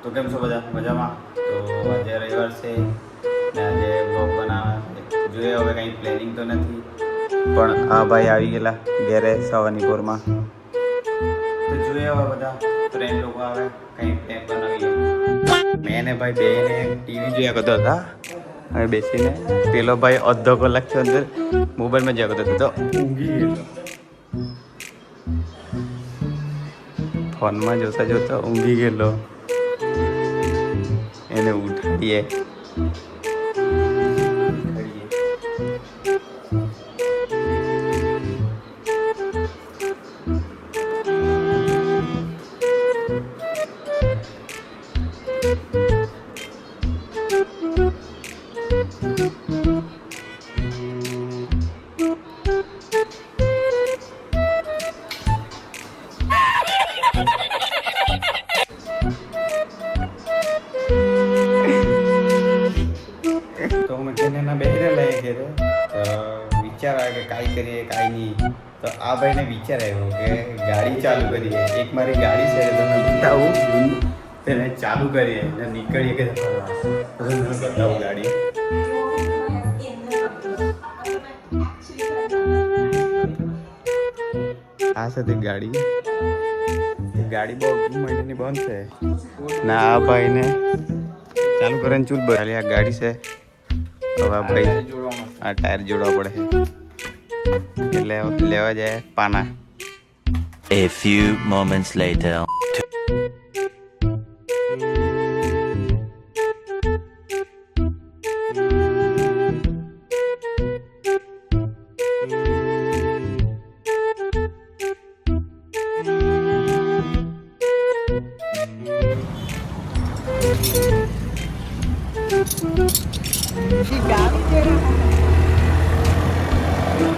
તો કેમ છો બધા મજામાં? તો આજે રવિવાર છે ને આજે બ્લોગ બનાવવા જોઈએ. હવે કંઈ પ્લેનિંગ તો નથી, પણ આ ભાઈ આવી ગયેલા ઘેરે સવારની પોરમાં. તો જોઈએ હવે બધા ફ્રેન્ડ લોકો આવે કંઈ પ્લેન બનાવીએ. મેં ને ભાઈ બેને ટીવી જોયા કરતા હતા. હવે બેસીને પેલો ભાઈ અડધો કલાકથી અંદર મોબાઈલમાં જોયા કરતો હતો, તો ઊંઘી ગયેલો. ફોનમાં જોતા જોતા ઊંઘી ગયેલો. એને ઉઠાડીએ. તો અમે કેનેના બેસી લઈએ ઘેરે. તો વિચાર આવે કે કાંઈ કરીએ કાંઈ નહીં. તો આ ભાઈને વિચાર આવ્યો કે ગાડી ચાલુ કરીએ. એક મારી ગાડી છે તમે બતાવું, તેને ચાલુ કરીએ ને નીકળીએ કે બતાવું ગાડી. આ છે તે ગાડી બહુ મહિનાની બંધ છે ના. આ ભાઈને ચાલુ કરીને ચૂલ ખાલી આ ગાડી છે. હવે ભાઈ આ ટાયર જોડવા પડે એટલે લેવા જાય પાના. A few moments later.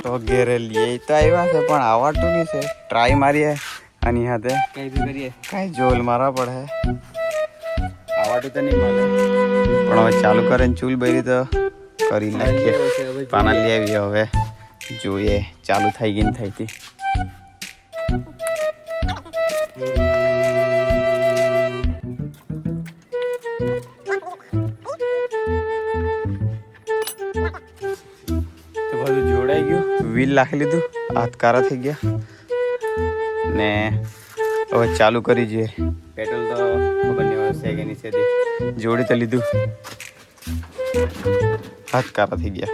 તો ઘેરે લઈએ તો આવ્યા છે પણ આવડતું નહીં છે. ટ્રાય મારીએ આની હાથે કઈ બી કરીએ, કઈ જોલ મારવા પડે. આવડતું તો નહીં મળે પણ હવે ચાલુ કરીને ચૂલ બરી તો કરી નાખીએ. પાના લઈ આવીએ. હવે જોઈએ ચાલુ થઈ ગઈ ને થઈ હતી. બધું જોડાઈ ગયું. વ્હીલ નાખી લીધું, હાથ કારા થઈ ગયા ને હવે ચાલુ કરી જોઈએ. પેટ્રોલ તો ખબર નહીં હવે છે કે નહીં છે. જોડી તો લીધું, હાથ કારા થઈ ગયા.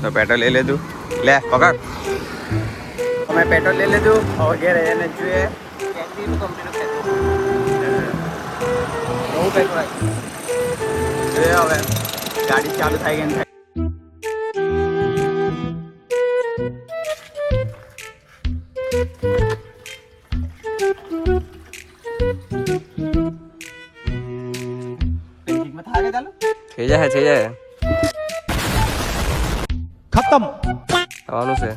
તો પેટ્રોલ લઈ લીધું. લે પકડ. અમે પેટ્રોલ લઈ લીધું. હવે ઘેર એને જોઈએ હવે ગાડી ચાલુ થઈ ગઈ. થઈ જાય ખતમ આવવાનું છે.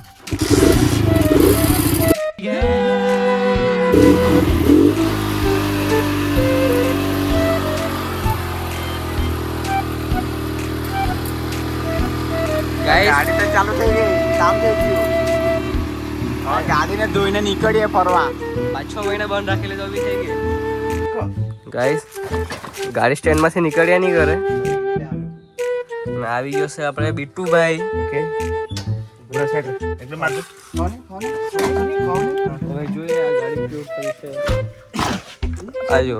ગાડી તો ચાલુ થઈ ગઈ, કામ થઈ ગયું. હવે ગાડીને ધોઈને નીકળીએ ફરવા. 5-6 મહિના બંધ રાખેલી તો બી થઈ ગઈ. ગાઈસ ગાડી સ્ટેન્ડમાંથી નીકળ્યા નહીં કરે. આવી ગયો છે આપણે બીટુભાઈ. ઓકે એકદમ હવે જોઈએ આ ગાડી કેવું થઈ છે. આજો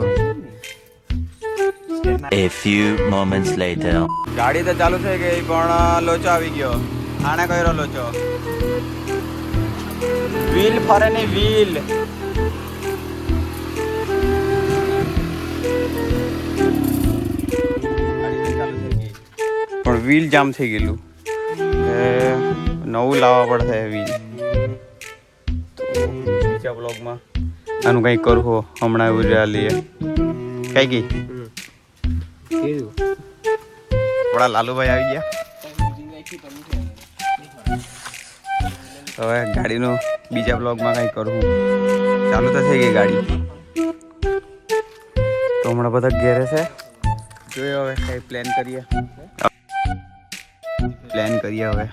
A few moments later. ગાડી તો ચાલુ થઈ ગઈ પણ લોચો આવી ગયો. આને કર્યો લોચો. વ્હીલ ફરે નહીં, વ્હીલ. પણ વ્હીલ જામ થઈ ગયેલું. નવું લાવવા પડશે વ્હીલ. બીજા બ્લોગમાં આનું કંઈક કરવું હમણાં એવું રહ્યા લઈએ. કઈ ગઈ થોડા લાલુભાઈ આવી ગયા. હવે ગાડીનું બીજા બ્લોગમાં કંઈ કરવું. ચાલુ તો થઈ ગઈ ગાડી. તો હમણાં બધા ઘેરે છે. જોઈએ હવે કંઈ પ્લાન કરીએ હવે.